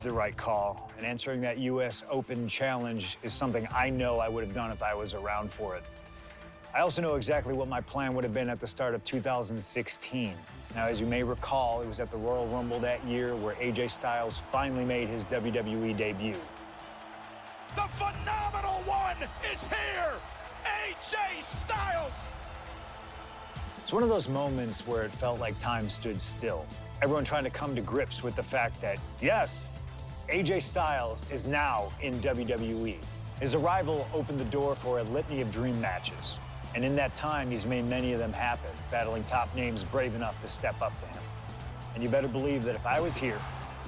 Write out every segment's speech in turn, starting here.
The right call, and answering that U.S. Open challenge is something I know I would have done if I was around for it. I also know exactly what my plan would have been at the start of 2016. Now, as you may recall, it was at the Royal Rumble that year where AJ Styles finally made his WWE debut. The phenomenal one is here! AJ Styles! It's one of those moments where it felt like time stood still. Everyone trying to come to grips with the fact that, yes, AJ Styles is now in WWE. His arrival opened the door for a litany of dream matches. And in that time, he's made many of them happen, battling top names brave enough to step up to him. And you better believe that if I was here,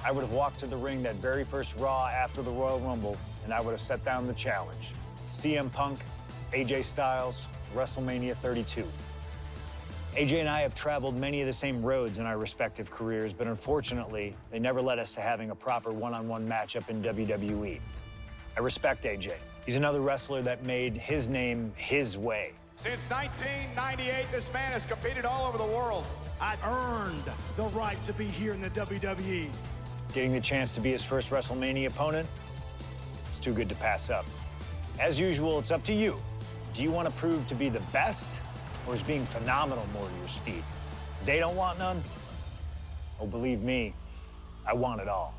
I would have walked to the ring that very first Raw after the Royal Rumble, and I would have set down the challenge. CM Punk, AJ Styles, WrestleMania 32. AJ and I have traveled many of the same roads in our respective careers, but unfortunately, they never led us to having a proper one-on-one matchup in WWE. I respect AJ. He's another wrestler that made his name his way. Since 1998, this man has competed all over the world. I earned the right to be here in the WWE. Getting the chance to be his first WrestleMania opponent, it's too good to pass up. As usual, it's up to you. Do you want to prove to be the best? Or is being phenomenal more to your speed? They don't want none? Oh, believe me, I want it all.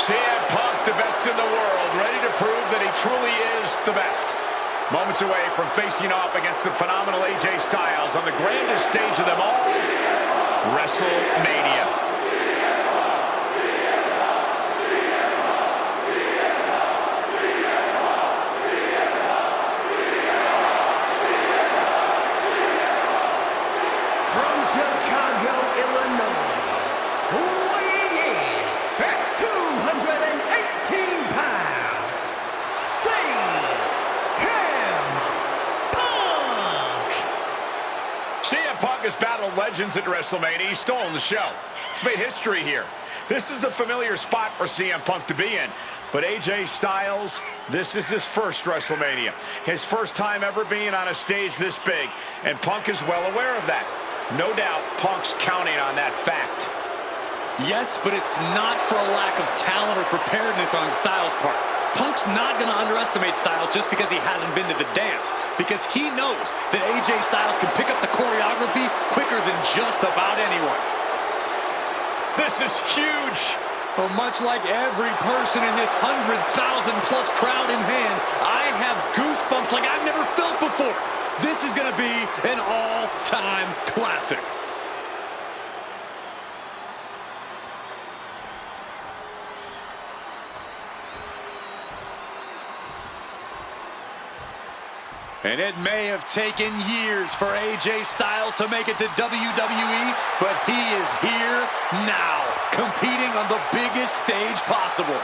CM Punk, the best in the world, ready to prove that he truly is the best. Moments away from facing off against the phenomenal AJ Styles on the grandest stage of them all, WrestleMania. From Chicago, Illinois, weighing in at 218 pounds, CM Punk has battled legends at WrestleMania. He's stolen the show. He's made history here. This is a familiar spot for CM Punk to be in. But AJ Styles, this is his first WrestleMania. His first time ever being on a stage this big. And Punk is well aware of that. No doubt Punk's counting on that fact. Yes, but it's not for a lack of talent or preparedness on Styles' part. Punk's not going to underestimate Styles just because he hasn't been to the dance, because he knows that AJ Styles can pick up the choreography quicker than just about anyone. This is huge. Well, much like every person in this 100,000-plus crowd in hand, I have goosebumps like I've never felt before. This is going to be an all-time classic. And it may have taken years for AJ Styles to make it to WWE, but he is here now, competing on the biggest stage possible.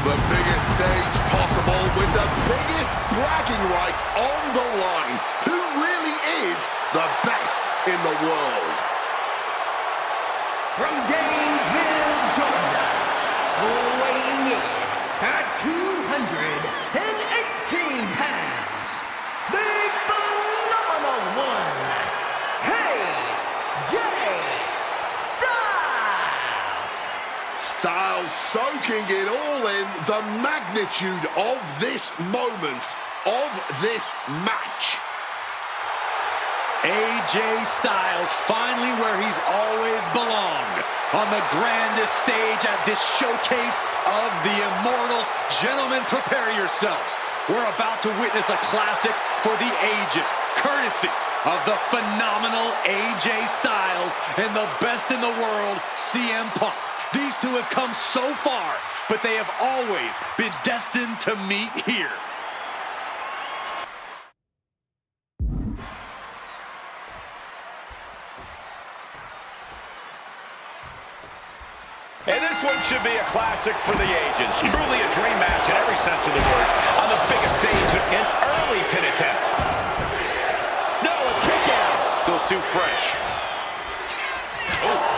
The biggest stage possible with the biggest bragging rights on the line. Who really is the best in the world? From Gainesville, Georgia, weighing in at 218 pounds, the phenomenal one, AJ Styles. Styles soaking it all in, the magnitude of this moment, of this match. AJ Styles finally where he's always belonged, on the grandest stage at this showcase of the immortals. Gentlemen, prepare yourselves. We're about to witness a classic for the ages, courtesy of the phenomenal AJ Styles and the best in the world, CM Punk. These two have come so far, but they have always been destined to meet here. And this This one should be a classic for the ages. Truly a dream match in every sense of the word. On the biggest stage, an early pin attempt. No, a kick out. Still too fresh. Oh.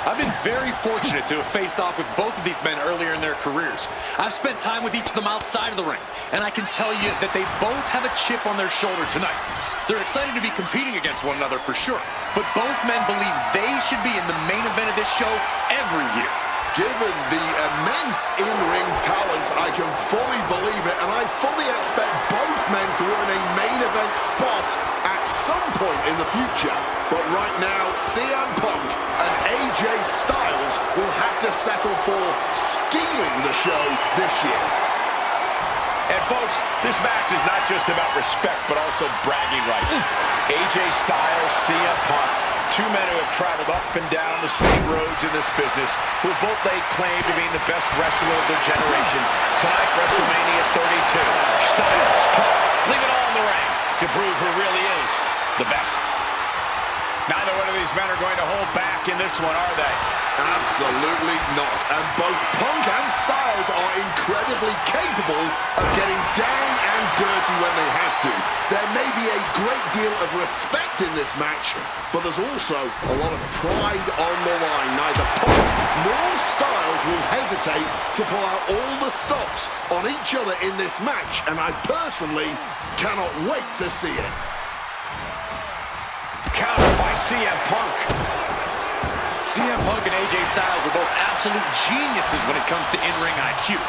I've been very fortunate to have faced off with both of these men earlier in their careers. I've spent time with each of them outside of the ring, and I can tell you that they both have a chip on their shoulder tonight. They're excited to be competing against one another for sure, but both men believe they should be in the main event of this show every year. Given the immense in-ring talent, I can fully believe it, and I fully expect both men to earn a main event spot at some point in the future. But right now, CM Punk and AJ Styles will have to settle for stealing the show this year. And folks, this match is not just about respect, but also bragging rights. AJ Styles, CM Punk, two men who have traveled up and down the same roads in this business, who both laid claim to being the best wrestler of their generation. Tonight, WrestleMania 32. Styles, Punk, leave it all in the ring to prove who really is the best. Neither one of these men are going to hold back in this one, are they? Absolutely not. And both Punk and Styles are incredibly capable of getting down and dirty when they have to. There may be a great deal of respect in this match, but there's also a lot of pride on the line. Neither Punk nor Styles will hesitate to pull out all the stops on each other in this match, and I personally cannot wait to see it. Counter by CM Punk. CM Punk and AJ Styles are both absolute geniuses when it comes to in-ring IQ.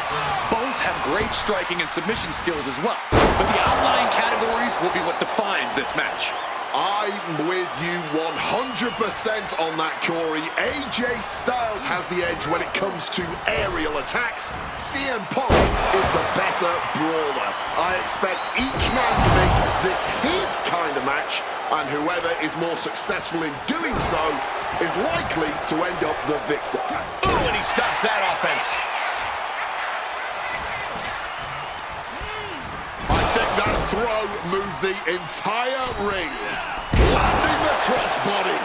Both have great striking and submission skills as well. But the outlying categories will be what defines this match. I'm with you 100% on that, Corey. AJ Styles has the edge when it comes to aerial attacks. CM Punk is the better brawler. I expect each man to make this his kind of match, and whoever is more successful in doing so is likely to end up the victor. Ooh, and he stops that offense. I think that throw moved the entire ring. Landing the crossbody.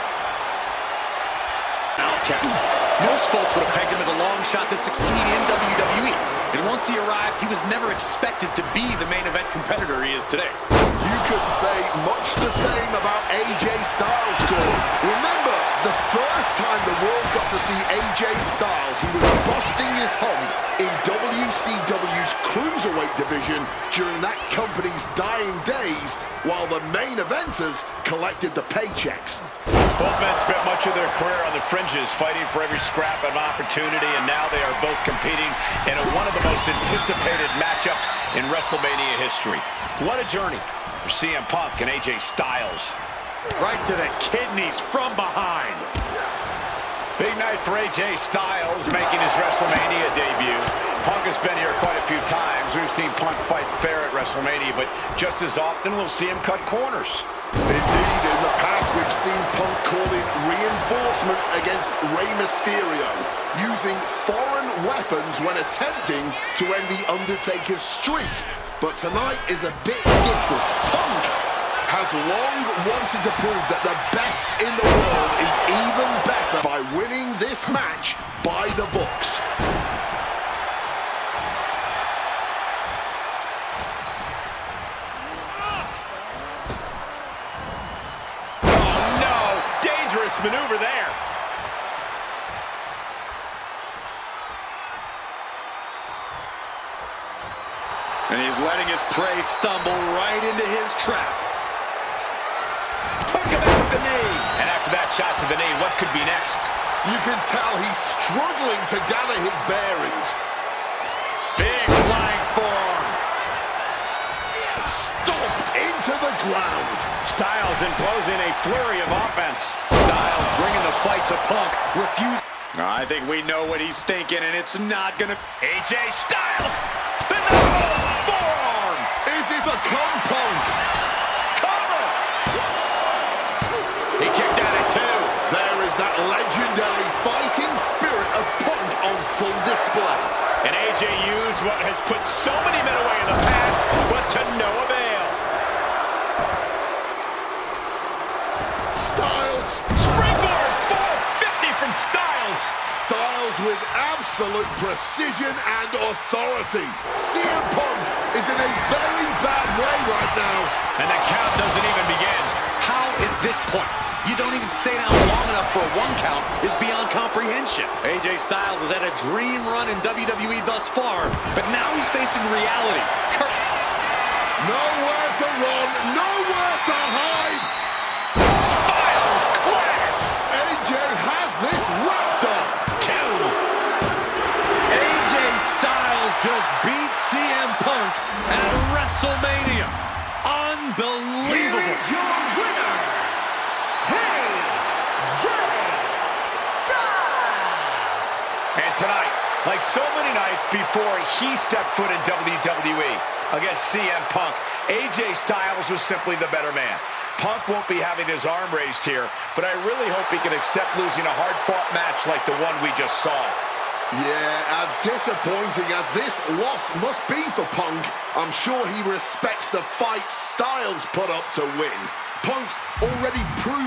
Outcast. Most folks would have pegged him as a long shot to succeed in WWE. And once he arrived, he was never expected to be the main event competitor he is today. You could say much the same about AJ Styles, Corey. Remember, the first time the world got to see AJ Styles, he was busting his hump in WCW's Cruiserweight division during that company's dying days, while the main eventers collected the paychecks. Both men spent much of their career on the fringes, fighting for every scrap of opportunity, and now they are both competing in one of the most anticipated matchups in WrestleMania history. What a journey for CM Punk and AJ Styles. Right to the kidneys from behind. Big night for AJ Styles, making his WrestleMania debut. Punk has been here quite a few times. We've seen Punk fight fair at WrestleMania, but just as often we'll see him cut corners. Indeed, in the past we've seen Punk call in reinforcements against Rey Mysterio, using foreign weapons when attempting to end The Undertaker's streak. But tonight is a bit different. Punk has long wanted to prove that the best in the world is even better by winning this match by the books. Oh no! Dangerous maneuver there. And he's letting his prey stumble right into his trap. Took him out the knee. And after that shot to the knee, what could be next? You can tell he's struggling to gather his bearings. Big flying forearm. Stomped into the ground. Styles imposing a flurry of offense. Styles bringing the fight to Punk. I think we know what he's thinking, and it's not gonna... AJ Styles. Phenomenal forearm. Is it a Punk? Cover. He kicked out at two. There is that legendary fighting spirit of Punk on full display. And AJ used what has put so many men away in the past, but to no avail. Styles. Springboard 450 from Styles. Styles with absolute precision and authority. CM Punk is in a very bad way right now. And the count doesn't even begin. How at this point you don't even stay down long enough for a 1 count is beyond comprehension. AJ Styles has had a dream run in WWE thus far, but now he's facing reality. Nowhere to run, nowhere to hide. Styles clash. AJ has this wrapped up. 2. AJ Styles just beat CM Punk at WrestleMania. Unbelievable. Here is your winner, AJ Styles. And tonight, like so many nights before he stepped foot in WWE against CM Punk, AJ Styles was simply the better man. Punk won't be having his arm raised here, but I really hope he can accept losing a hard-fought match like the one we just saw. Yeah, as disappointing as this loss must be for Punk, I'm sure he respects the fight Styles put up to win. Punk's already proved